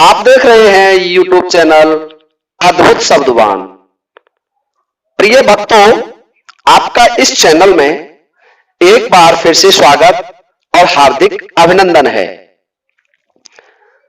आप देख रहे हैं यूट्यूब चैनल अद्भुत शब्दवान। प्रिय भक्तों, आपका इस चैनल में एक बार फिर से स्वागत और हार्दिक अभिनंदन है।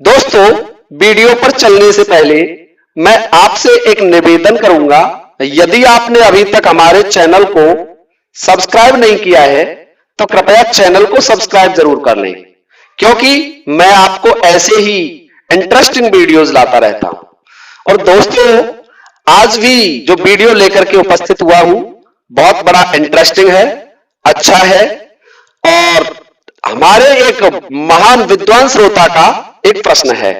दोस्तों, वीडियो पर चलने से पहले मैं आपसे एक निवेदन करूंगा। यदि आपने अभी तक हमारे चैनल को सब्सक्राइब नहीं किया है तो कृपया चैनल को सब्सक्राइब जरूर कर लें, क्योंकि मैं आपको ऐसे ही इंटरेस्टिंग वीडियोस लाता रहता हूं। और दोस्तों, आज भी जो वीडियो लेकर के उपस्थित हुआ हूं बहुत बड़ा इंटरेस्टिंग है, अच्छा है और हमारे एक महान विद्वान श्रोता का एक प्रश्न है।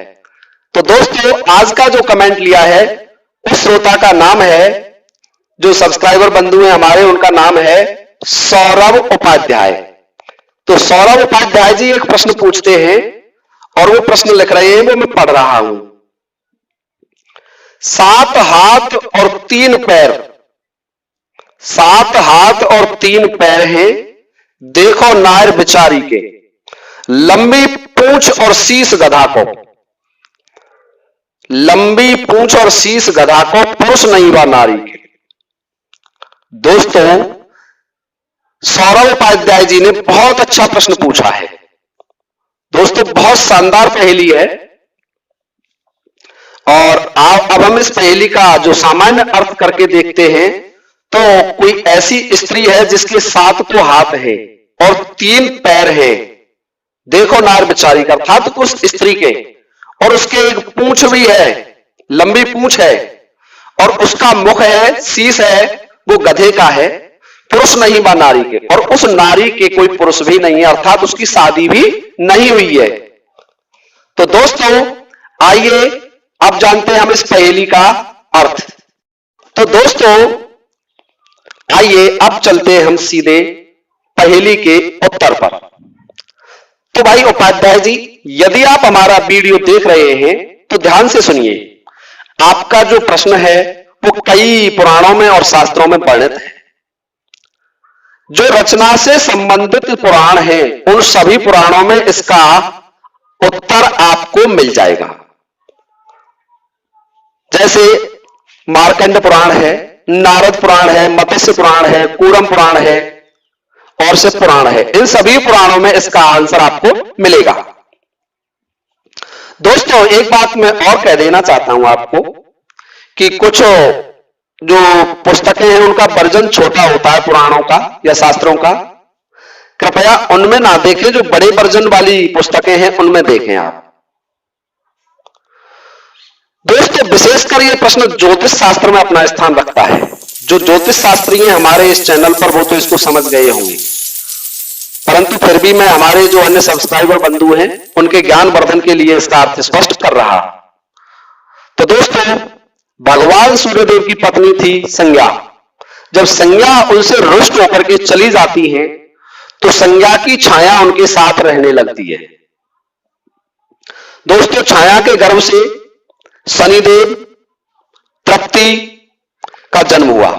तो दोस्तों, आज का जो कमेंट लिया है उस श्रोता का नाम है, जो सब्सक्राइबर बंधु हैं हमारे, उनका नाम है सौरभ उपाध्याय। तो सौरभ उपाध्याय जी एक प्रश्न पूछते हैं और वो प्रश्न लिख रहे हैं, वो मैं पढ़ रहा हूं। 7 हाथ और 3 पैर, 7 हाथ और 3 पैर हैं, देखो नार बिचारी के, लंबी पूंछ और शीश गधा को, लंबी पूंछ और शीश गधा को, पुरुष नहीं व नारी के। दोस्तों, सौरभ उपाध्याय जी ने बहुत अच्छा प्रश्न पूछा है। दोस्तों, बहुत शानदार पहेली है और अब हम इस पहेली का जो सामान्य अर्थ करके देखते हैं तो कोई ऐसी स्त्री है जिसके 7 तो हाथ है और 3 पैर है, देखो नार बिचारी का, अर्थात उस स्त्री के, और उसके एक पूंछ भी है, लंबी पूंछ है, और उसका मुख है, शीश है, वो गधे का है, पुरुष नहीं बा नारी के, और उस नारी के कोई पुरुष भी नहीं है, अर्थात उसकी शादी भी नहीं हुई है। तो दोस्तों, आइए अब जानते हैं हम इस पहेली का अर्थ। तो दोस्तों, आइए अब चलते हैं हम सीधे पहेली के उत्तर पर। तो भाई उपाध्याय जी, यदि आप हमारा वीडियो देख रहे हैं तो ध्यान से सुनिए। आपका जो प्रश्न है वो कई पुराणों में और शास्त्रों में वर्णित है। जो रचना से संबंधित पुराण हैं उन सभी पुराणों में इसका उत्तर आपको मिल जाएगा। जैसे मार्कंड पुराण है, नारद पुराण है, मत्स्य पुराण है, कूरम पुराण है और शिव पुराण है। इन सभी पुराणों में इसका आंसर आपको मिलेगा। दोस्तों, एक बात मैं और कह देना चाहता हूं आपको कि कुछ जो पुस्तकें हैं उनका वर्जन छोटा होता है पुराणों का या शास्त्रों का, कृपया उनमें ना देखें। जो बड़े वर्जन वाली पुस्तकें हैं उनमें देखें आप। दोस्तों, विशेषकर यह प्रश्न ज्योतिष शास्त्र में अपना स्थान रखता है। जो ज्योतिष शास्त्री हैं हमारे इस चैनल पर वो तो इसको समझ गए होंगे, परंतु फिर भी मैं हमारे जो अन्य सब्सक्राइबर बंधु हैं उनके ज्ञान वर्धन के लिए इसका अर्थ स्पष्ट कर रहा। तो दोस्तों, भगवान सूर्यदेव की पत्नी थी संज्ञा। जब संज्ञा उनसे रुष्ट होकर के चली जाती है तो संज्ञा की छाया उनके साथ रहने लगती है। दोस्तों, छाया के गर्भ से शनिदेव, तृप्ति का जन्म हुआ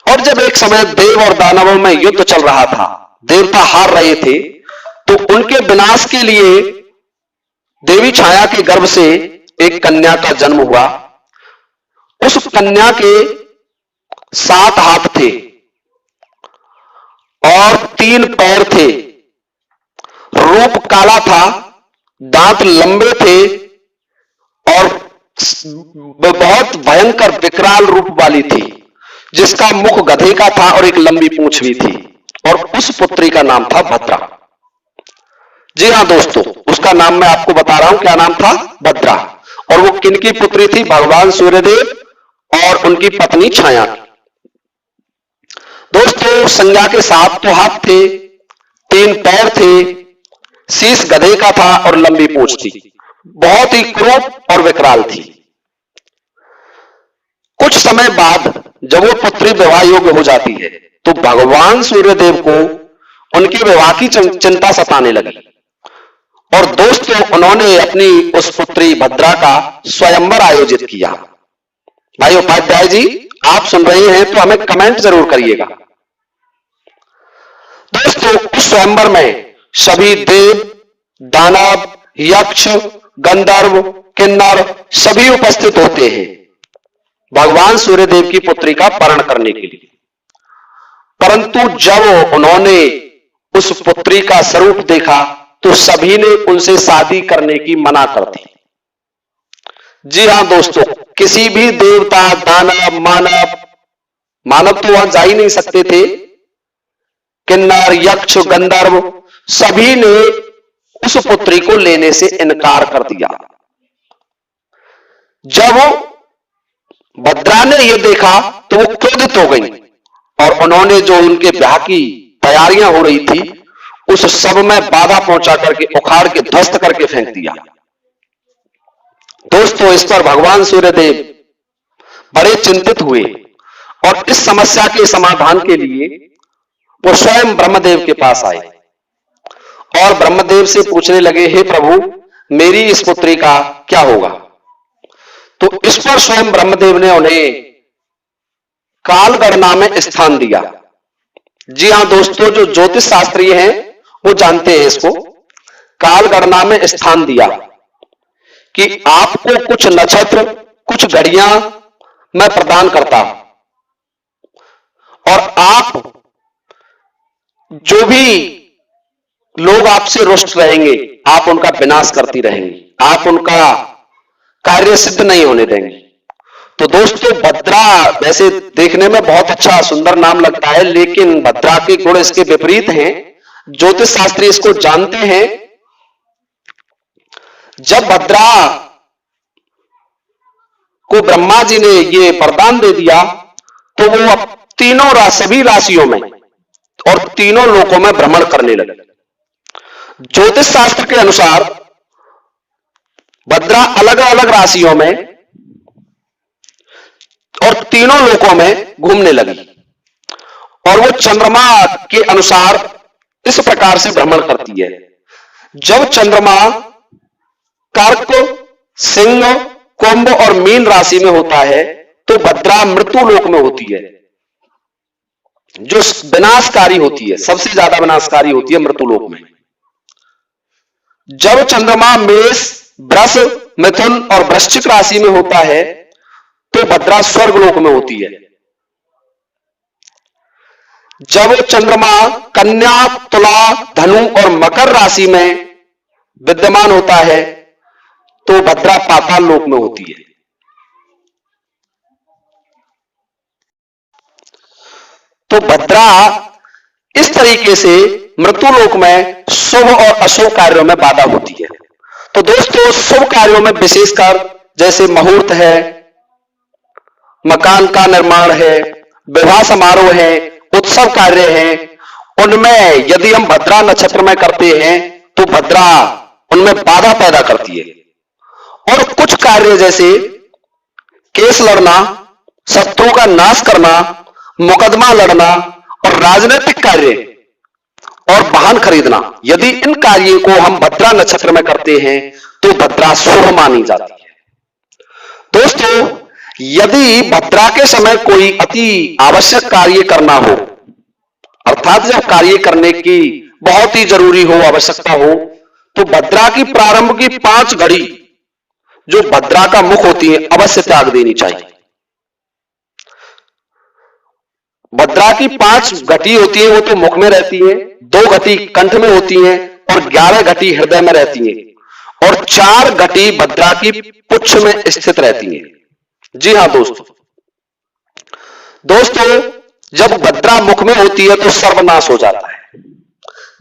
और जब एक समय देव और दानवों में युद्ध चल रहा था, देवता हार रहे थे, तो उनके विनाश के लिए देवी छाया के गर्भ से एक कन्या का जन्म हुआ। उस कन्या के 7 हाथ थे और 3 पैर थे, रूप काला था, दांत लंबे थे और बहुत भयंकर विकराल रूप वाली थी, जिसका मुख गधे का था और एक लंबी पूंछ भी थी, और उस पुत्री का नाम था भद्रा। जी हां दोस्तों, उसका नाम मैं आपको बता रहा हूं, क्या नाम था? भद्रा। और वो किनकी पुत्री थी? भगवान सूर्यदेव और उनकी पत्नी छाया। दोस्तों, संज्ञा के 7 तो हाथ थे, 3 पैर थे, शीश गधे का था और लंबी पूंछ थी, बहुत ही क्रूर और विकराल थी। कुछ समय बाद जब वो पुत्री विवाह योग्य हो जाती है तो भगवान सूर्यदेव को उनके विवाह की चिंता सताने लगी और दोस्तों, उन्होंने अपनी उस पुत्री भद्रा का स्वयंवर आयोजित किया। भाई उपाध्याय जी, आप सुन रहे हैं तो हमें कमेंट जरूर करिएगा। दोस्तों, उस स्वयंवर में सभी देव, दानव, यक्ष, गंधर्व, किन्नर सभी उपस्थित होते हैं भगवान सूर्यदेव की पुत्री का परण करने के लिए। परंतु जब उन्होंने उस पुत्री का स्वरूप देखा तो सभी ने उनसे शादी करने की मना कर दी। जी हां दोस्तों, किसी भी देवता, दानव, मानव तो वहां जा ही नहीं सकते थे। किन्नर, यक्ष, गंधर्व सभी ने उस पुत्री को लेने से इनकार कर दिया। जब भद्रा ने यह देखा तो वो क्रोधित हो गई और उन्होंने जो उनके ब्याह की तैयारियां हो रही थी उस सब में बाधा पहुंचा करके, उखाड़ के, ध्वस्त करके फेंक दिया। दोस्तों, इस पर भगवान सूर्यदेव बड़े चिंतित हुए और इस समस्या के समाधान के लिए वो स्वयं ब्रह्मदेव के पास आए और ब्रह्मदेव से पूछने लगे, हे प्रभु, मेरी इस पुत्री का क्या होगा? तो इस पर स्वयं ब्रह्मदेव ने उन्हें काल गणना में स्थान दिया। जी हां दोस्तों, जो ज्योतिष शास्त्री हैं वो जानते हैं इसको। काल गणना में स्थान दिया कि आपको कुछ नक्षत्र, कुछ घड़ियां मैं प्रदान करता हूं और आप जो भी लोग आपसे रुष्ट रहेंगे आप उनका विनाश करती रहेंगी, आप उनका कार्य सिद्ध नहीं होने देंगे। तो दोस्तों, भद्रा वैसे देखने में बहुत अच्छा सुंदर नाम लगता है, लेकिन भद्रा के गुण इसके विपरीत हैं। ज्योतिष शास्त्री इसको जानते हैं। जब भद्रा को ब्रह्मा जी ने ये वरदान दे दिया तो वो अब सभी राशियों में और तीनों लोकों में भ्रमण करने लगे। ज्योतिष शास्त्र के अनुसार भद्रा अलग अलग राशियों में और तीनों लोकों में घूमने लगी और वो चंद्रमा के अनुसार इस प्रकार से भ्रमण करती है। जब चंद्रमा कर्क, सिंह, कुंभ और मीन राशि में होता है तो भद्रा मृत्यु लोक में होती है, जो विनाशकारी होती है, सबसे ज्यादा विनाशकारी होती है मृत्यु लोक में। जब चंद्रमा मेष, वृष, मिथुन और वृश्चिक राशि में होता है तो भद्रा स्वर्ग लोक में होती है। जब चंद्रमा कन्या, तुला, धनु और मकर राशि में विद्यमान होता है तो भद्रा पाताल लोक में होती है। तो भद्रा इस तरीके से मृत्यु लोक में शुभ और अशुभ कार्यों में बाधा होती है। तो दोस्तों, शुभ कार्यों में विशेषकर जैसे मुहूर्त है, मकान का निर्माण है, विवाह समारोह है, उत्सव कार्य हैं, उनमें यदि हम भद्रा नक्षत्र में करते हैं तो भद्रा उनमें बाधा पैदा करती है। और कुछ कार्य जैसे केस लड़ना, शत्रु का नाश करना, मुकदमा लड़ना और राजनीतिक कार्य और वाहन खरीदना, यदि इन कार्यों को हम भद्रा नक्षत्र में करते हैं तो भद्रा शुभ मानी जाती है। दोस्तों, यदि भद्रा के समय कोई अति आवश्यक कार्य करना हो, अर्थात जब कार्य करने की बहुत ही जरूरी हो, आवश्यकता हो, तो भद्रा की प्रारंभ की 5 घड़ी जो भद्रा का मुख होती है अवश्य त्याग देनी चाहिए। भद्रा की 5 घटी होती है वो तो मुख में रहती है, 2 घटी कंठ में होती है और 11 घटी हृदय में रहती है और 4 घटी भद्रा की पुच्छ में स्थित रहती है। जी हां दोस्तों, जब भद्रा मुख में होती है तो सर्वनाश हो जाता है,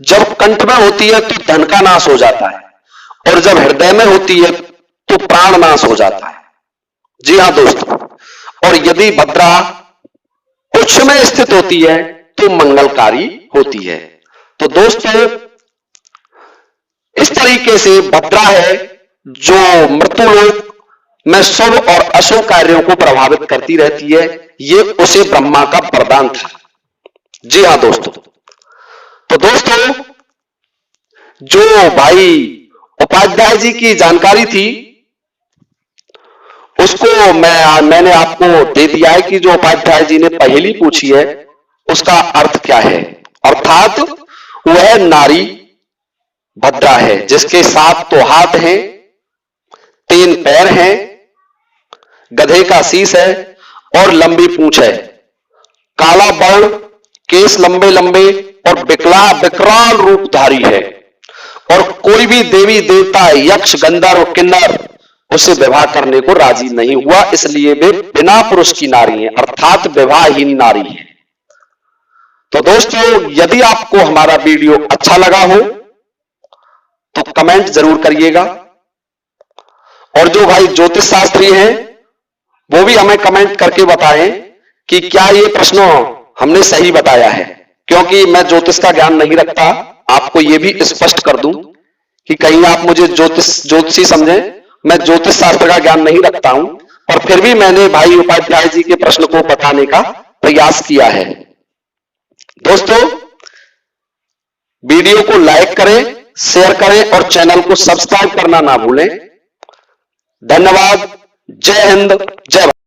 जब कंठ में होती है तो धन का नाश हो जाता है और जब हृदय में होती है तो प्राण नाश हो जाता है। जी हां दोस्तों, और यदि भद्रा पुच्छ में स्थित होती है तो मंगलकारी होती है। तो दोस्तों, इस तरीके से भद्रा है जो मृत्यु लोक में शुभ और अशुभ कार्यों को प्रभावित करती रहती है। ये उसे ब्रह्मा का वरदान था। जी हां दोस्तों, तो दोस्तों, जो भाई उपाध्याय जी की जानकारी थी उसको मैंने आपको दे दिया है कि जो उपाध्याय जी ने पहेली पूछी है उसका अर्थ क्या है। अर्थात वह नारी भद्रा है जिसके 7 तो हाथ हैं 3 पैर हैं, गधे का शीश है और लंबी पूंछ है, काला वर्ण, केस लंबे लंबे और विकराल रूपधारी है। और कोई भी देवी देवता, यक्ष, गंधर्व, किन्नर उससे विवाह करने को राजी नहीं हुआ, इसलिए वे बिना पुरुष की नारी है, अर्थात विवाहहीन नारी है। तो दोस्तों, यदि आपको हमारा वीडियो अच्छा लगा हो तो कमेंट जरूर करिएगा, और जो भाई ज्योतिष शास्त्री हैं वो भी हमें कमेंट करके बताएं कि क्या ये प्रश्न हमने सही बताया है, क्योंकि मैं ज्योतिष का ज्ञान नहीं रखता। आपको ये भी स्पष्ट कर दूं कि कहीं आप मुझे ज्योतिषी समझें, मैं ज्योतिष शास्त्र का ज्ञान नहीं रखता हूं, पर फिर भी मैंने भाई उपाध्याय जी के प्रश्न को बताने का प्रयास किया है। दोस्तों, वीडियो को लाइक करें, शेयर करें और चैनल को सब्सक्राइब करना ना भूलें। धन्यवाद। जय हिंद, जय भारत।